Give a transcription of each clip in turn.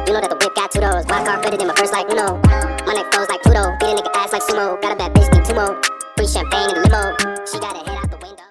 You know that the whip got 2 doors. My car fitted in my purse like Uno. My neck froze like Pluto. Beat a nigga ass like sumo. Got a bad bitch named Tumo. Free champagne in the limo. She got her head out the window.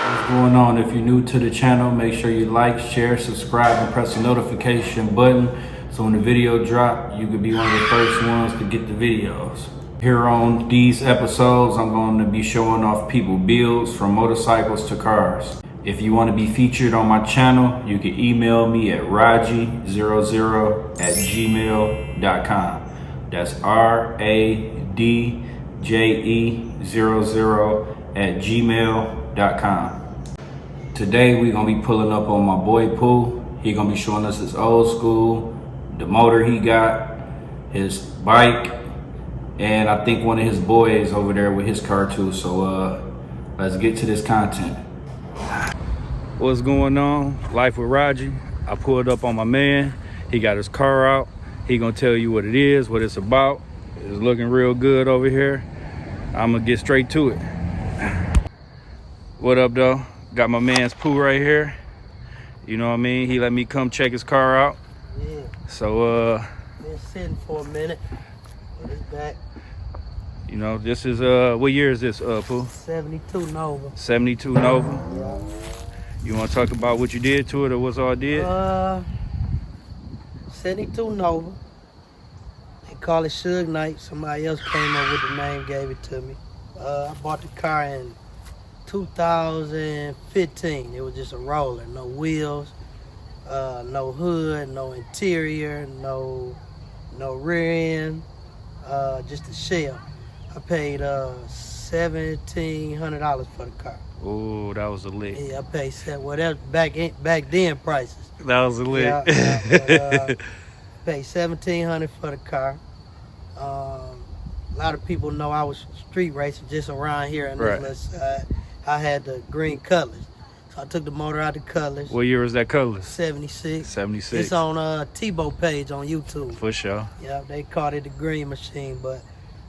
What's going on? If you're new to the channel, make sure you like, share, subscribe, and press the notification button so when the video drop, you could be one of the first ones to get the videos. Here on these episodes, I'm going to be showing off people builds from motorcycles to cars. If you want to be featured on my channel, you can email me at radje00@gmail.com. That's RADJE00@gmail.com. Today we're gonna be pulling up on my boy Pooh. He gonna be showing us his old school, the motor he got, his bike, and I think one of his boys over there with his car too. So let's get to this content. What's going on? Life with Radje. I pulled up on my man. He got his car out. He gonna tell you what it is, what it's about. It's looking real good over here. I'm gonna get straight to it. What up though? Got my man's Pooh right here. You know what I mean? He let me come check his car out. Yeah. So been sitting for a minute. But it's back. you know, this is what year is this, Pooh? 72 Nova. 72 Nova. Yeah. You wanna talk about what you did to it or what's all I did? 72 Nova. They call it Suge Knight. Somebody else came up with the name, gave it to me. I bought the car in 2015. It was just a roller, no wheels, no hood, no interior, no rear end, just a shell. I paid $1,700 for the car. Oh, that was a lick. Yeah, I paid back then prices. That was a lick. Yeah, paid $1,700 for the car. A lot of people know I was street racing just around here on this little side. I had the green colors. So I took the motor out the colors. What year was that colors? 76. 76. It's on Tebow page on YouTube. For sure. Yeah, they called it the green machine, but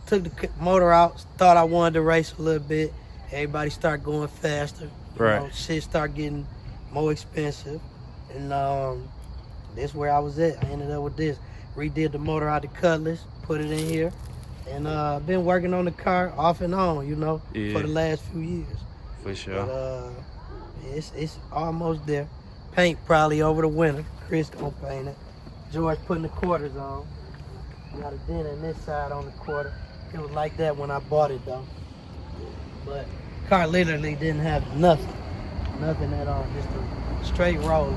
took the motor out, thought I wanted to race a little bit. Everybody started going faster. You know, shit started getting more expensive. And that's where I was at. I ended up with this. Redid the motor out the colors, put it in here. And been working on the car off and on, you know, for the last few years. For sure. But it's almost there. Paint probably over the winter. Chris gonna paint it. George putting the quarters on. Got a dent in this side on the quarter. It was like that when I bought it though. But car literally didn't have nothing. Nothing at all. Just a straight roller.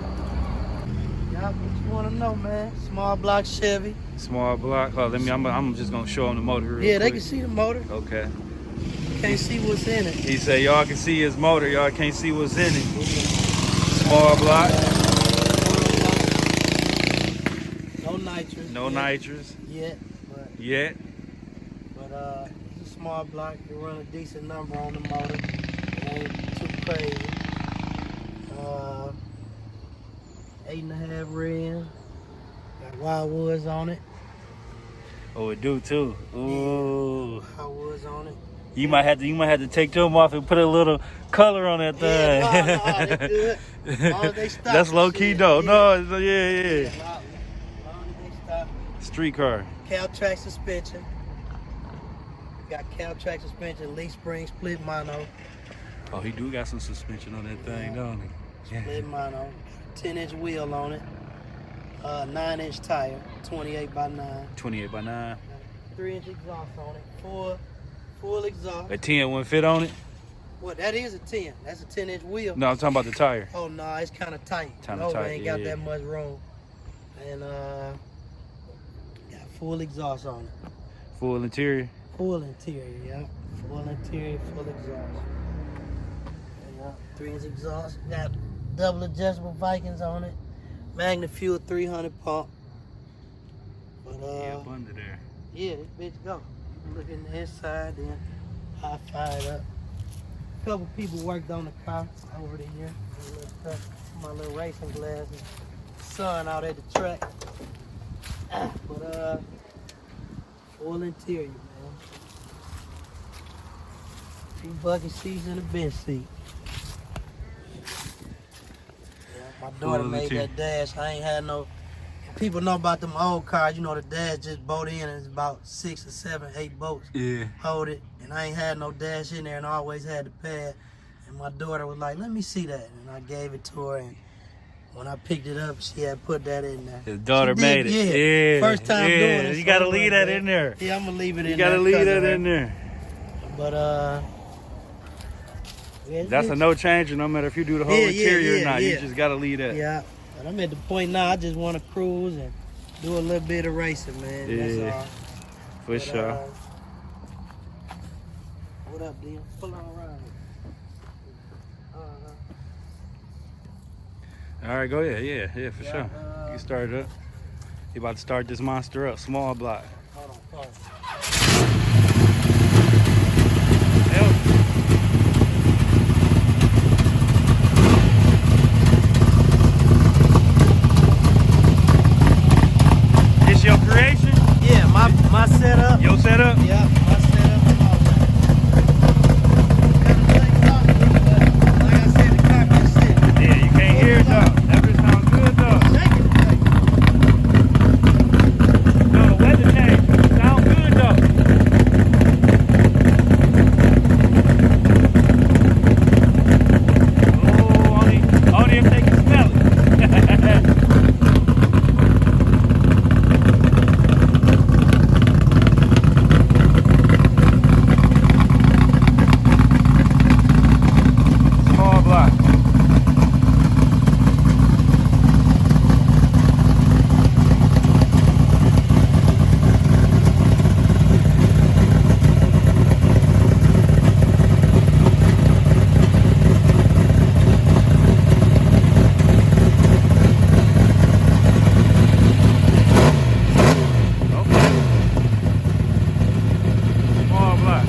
Y'all, what you wanna know, man? Small block Chevy. Small block. Oh, I'm just gonna show them the motor real quick. Yeah, they can see the motor. Okay. Can't see what's in it. He said y'all can see his motor, y'all can't see what's in it. Small block. No nitrous. No nitrous. Yet. But it's a small block. You run a decent number on the motor. It ain't too crazy. 8.5 rims. Got wildwoods on it. Oh, it do too. Ooh. Yeah, wildwoods on it. You might have to take them off and put a little color on that thing. Yeah, no, they good. As long as they stop. That's low key though. Yeah. No, yeah. As long as they stop. Street car. Caltrack suspension. Got Caltrack suspension, leaf spring, split mono. Oh, he do got some suspension on that thing, don't he? Split mono. 10-inch wheel on it. 9-inch tire. 28 by 9. 28 by 9. 3-inch exhaust on it. Full exhaust. A 10 wouldn't fit on it? Well, that is a 10. That's a 10-inch wheel. No, I'm talking about the tire. Oh, no, it's kind of tight. Kind of tight, ain't got that much room. And got full exhaust on it. Full interior? Full interior, yeah. Full interior, full exhaust. Yeah, 3-inch exhaust. Got double adjustable Vikings on it. Magna Fuel 300 pump. But yeah, up under there. Yeah, this bitch go. Look in the inside, then I fire it up. A couple people worked on the car over the year. My little racing glasses. Sun out at the track. But full interior, man. 2 bucket seats and a bench seat. Yeah, my daughter made that dash. I ain't had no. People know about them old cars. You know the dash just bolt in and it's about 6 or 7, 8 bolts. Yeah. Hold it, and I ain't had no dash in there, and I always had the pad. And my daughter was like, "Let me see that," and I gave it to her. And when I picked it up, she had put that in there. His daughter She made did, it. Yeah. First time doing it. You so gotta I'm leave like, that in there. Yeah, I'm gonna leave it in there. You gotta leave 'cause that of her. in there. But yeah, That's a no changer, no matter if you do the whole interior or not. You just gotta leave that. Yeah, but I'm at the point now. I just want to cruise and do a little bit of racing, man. Yeah, That's all. for sure. What up, Dean? Pull on around. All right, go ahead. Yeah, for sure. You can start it up. You about to start this monster up, small block. Hold on, pause. This your creation? Yeah, my setup. Your setup? Yeah, my setup. Like I said, the car can sit. Yeah, you can't hear it though. That just sounds good though. No, the weather changed. It sounds good though. Oh, only if they can smell it. Small block. Small block.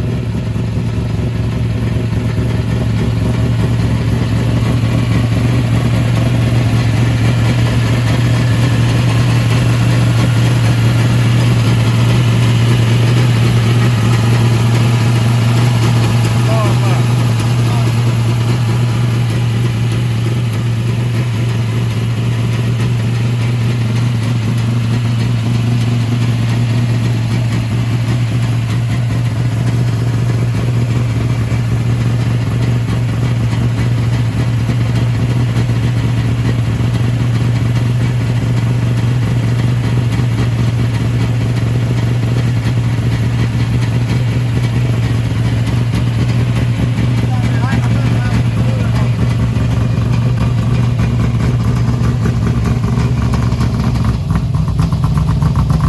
Small block.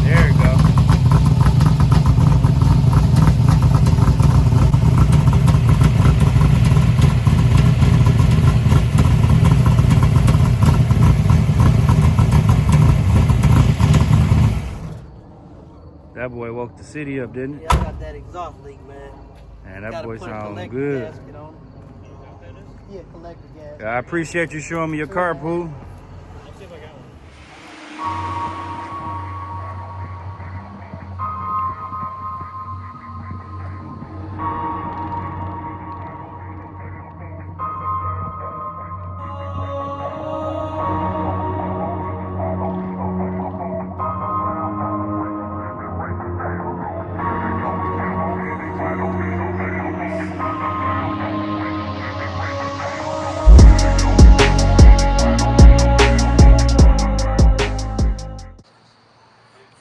There you go. That boy woke the city up, didn't it? Yeah, I got that exhaust leak, man. Man, that Gotta boy put a sounds collector good. gasket on it. Yeah, collector gas. I appreciate you showing me your car, Pooh. Let's see if I got one.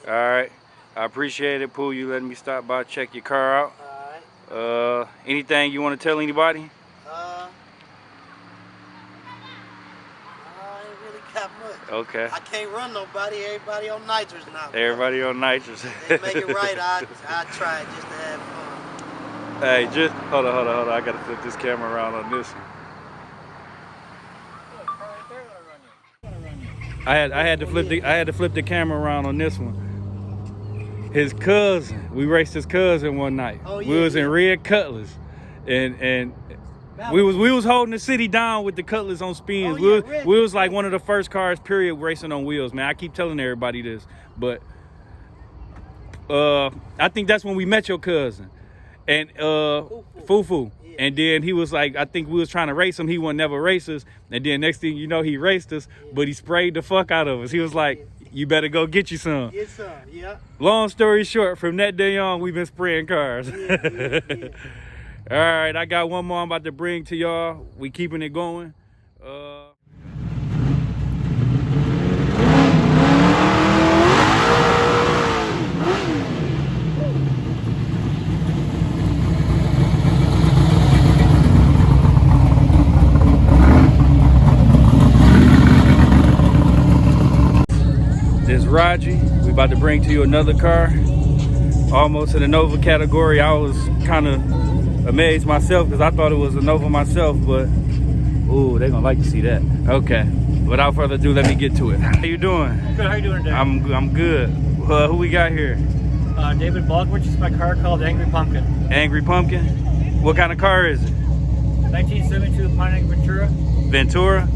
All right. I appreciate it, Pooh. You letting me stop by, check your car out. All right. Anything you want to tell anybody? I ain't really got much. Okay. I can't run nobody. Everybody on nitrous now. Everybody on nitrous. They make it right. I try it just to have fun. Hey, just hold on. I gotta flip this camera around on this one. I had to flip the camera around on this one. His cousin, we raced his cousin one night. Oh, yeah, we was in red Cutlass, and we was holding the city down with the Cutlass on spins. Oh, We was like one of the first cars, period, racing on wheels. Man, I keep telling everybody this, but I think that's when we met your cousin, and Fufu. Yeah. And then he was like, I think we was trying to race him. He would never race us. And then next thing you know, he raced us, but he sprayed the fuck out of us. He was like, you better go get you some. Get some, yeah. Long story short, from that day on, we've been spraying cars. Yeah. All right, I got one more I'm about to bring to y'all. We keeping it going. This Radje, we about to bring to you another car, almost in the Nova category. I was kind of amazed myself because I thought it was a Nova myself, but ooh, they're gonna like to see that. Okay, without further ado, let me get to it. How you doing? Good, how you doing today? I'm good. Who we got here? David Baldwin. It's my car called Angry Pumpkin. Angry Pumpkin? What kind of car is it? 1972 Pontiac Ventura. Ventura?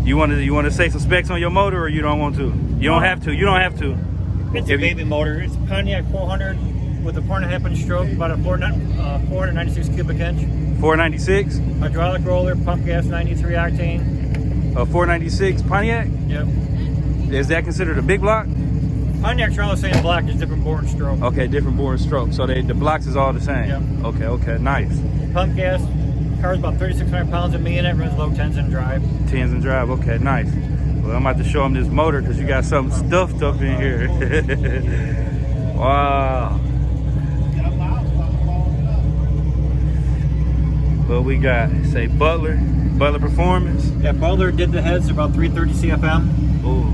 You want to say some specs on your motor, or you don't want to? You don't have to. You don't have to. It's a baby motor. It's a Pontiac 400 with a 4.5-inch stroke, about a 496 cubic inch. 496? Hydraulic roller, pump gas, 93 octane. A 496 Pontiac? Yep. Is that considered a big block? Pontiacs are all the same block, just different bore and stroke. Okay, different bore and stroke. So the blocks is all the same. Yep. Okay, nice. Pump gas. Car's about 3,600 pounds of me in it. Runs low 10s in drive. 10s and drive. Okay, nice. Well, I'm about to show them this motor because you got something stuffed up in here. Wow. What we got? Say Butler Performance. Yeah, Butler did the heads about 330 CFM. Ooh.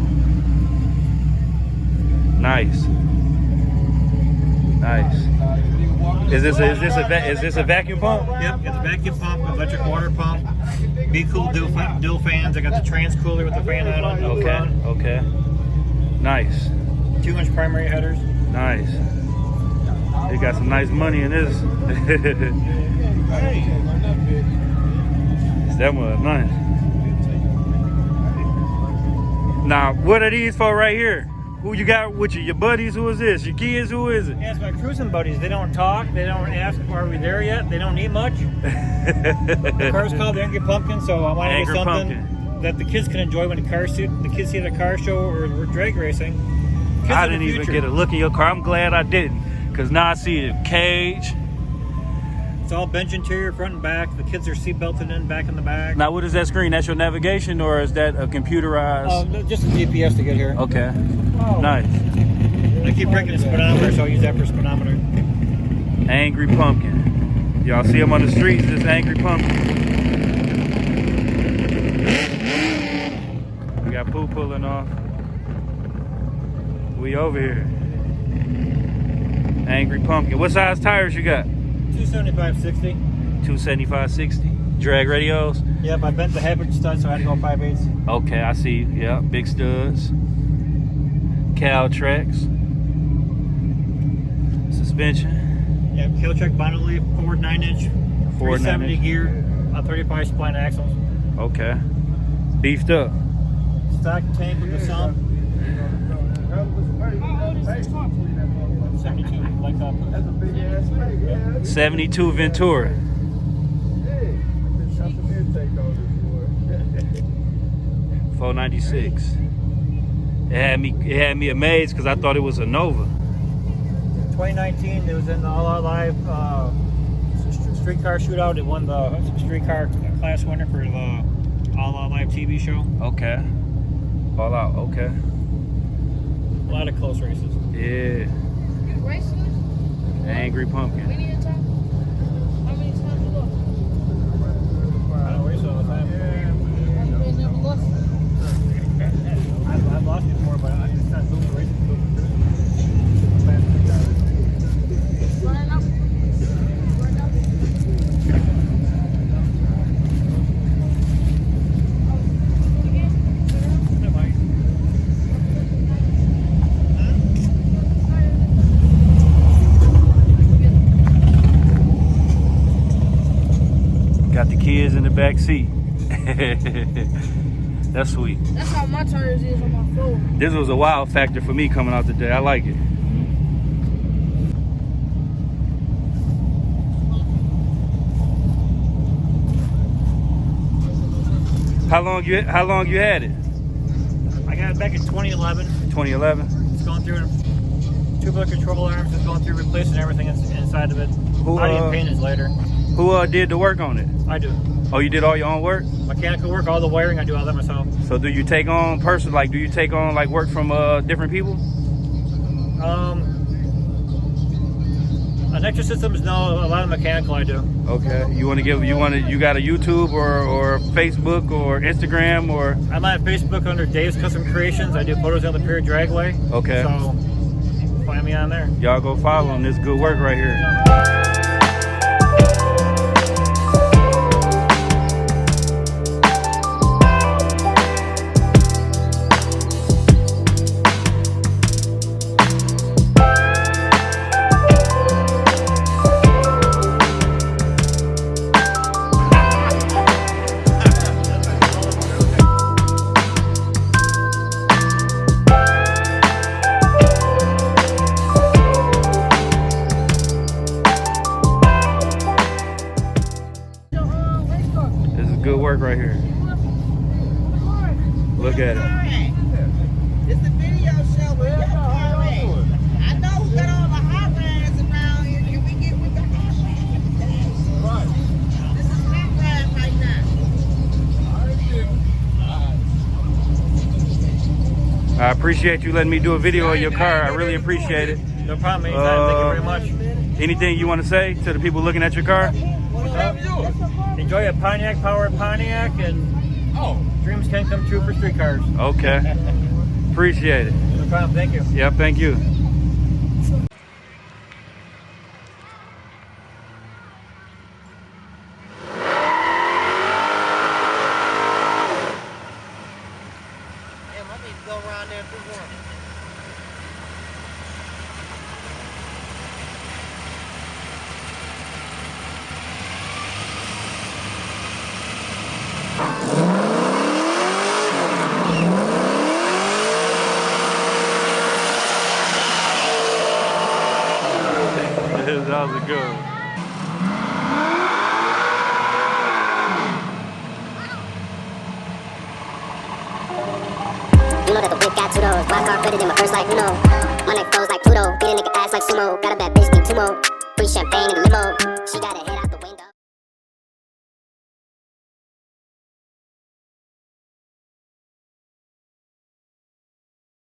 Nice. Is this a vacuum pump? Yep, it's a vacuum pump, electric water pump, Be Cool dual fans. I got the trans cooler with the fan on it. Okay. Nice. 2-inch primary headers. Nice. They got some nice money in this. That was nice. Now, what are these for right here? Who you got with you? Your buddies? Who is this? Your kids? Who is it? Yeah, it's my cruising buddies. They don't talk. They don't ask, are we there yet? They don't need much. The car's called the Angry Pumpkin, so I want to do something that the kids can enjoy when the kids see at a car show or we're drag racing. Kids I didn't even get a look in your car. I'm glad I didn't, because now I see a cage. It's all bench interior, front and back. The kids are seat belted in, back in the back. Now, what is that screen? That's your navigation, or is that a computerized? Just a GPS to get here. Okay. Nice. I keep breaking the speedometer, so I'll use that for speedometer. Angry Pumpkin. Y'all see him on the streets, this Angry Pumpkin. We got Pooh pulling off. We over here. Angry Pumpkin. What size tires you got? 275/60. 275/60. Drag radios? Yep, I bent the habit stud, so I had to go 5/8. Okay, I see. Yeah, big studs. Cal tracks. Suspension. Yep, Killcheck vinyl leaf, forward 9-inch. Forward 370 9-inch. gear, 35 spline axles. Okay. Beefed up. Stock tank with the sump. 72, like that. 72 Ventura. 496. It had me amazed because I thought it was a Nova. 2019, it was in the All Out Live streetcar shootout. It won the streetcar class winner for the All Out Live TV show. Okay. All out. Okay. A lot of close races. Yeah. Angry Pumpkin. I don't race all the time. I've lost before, but I just not doing the racing. Got the kids in the back seat. That's sweet. That's how my tires is on my floor. This was a wild factor for me coming out today. I like it. How long you had it? I got it back in 2011. 2011. It's going through tubular control arms. It's going through replacing everything inside of it. Body and paint is later. Who did the work on it? I do. Oh, you did all your own work? Mechanical work, all the wiring, I do all that myself. So do you take on work from different people? Electric systems, no. A lot of mechanical, I do. Okay. You got a YouTube or Facebook or Instagram or? I'm on Facebook under Dave's Custom Creations. I do photos on the Pier Dragway. Okay. So find me on there. Y'all go follow him. This good work right here. Good work right here. Look at it. It's a video show. Where y'all are at? I know who got all the hot rads around here. Can we get with the hot rads? Right. This is hot rad right now. I appreciate you letting me do a video of your car. I really appreciate it. No problem, anytime. Thank you very much. Anything you want to say to the people looking at your car? Enjoy a Pontiac, powered Pontiac, and dreams can come true for street cars. Okay. Appreciate it. No problem, thank you. Yep, thank you. Damn, I need to go around there and do one. That was a good one. You know that the whip got two doors. My car better than my first life, you know. My neck flows like Pluto. Beat a nigga ass like sumo. Got a bad bitch, need two more. Free champagne in the limo. She got a head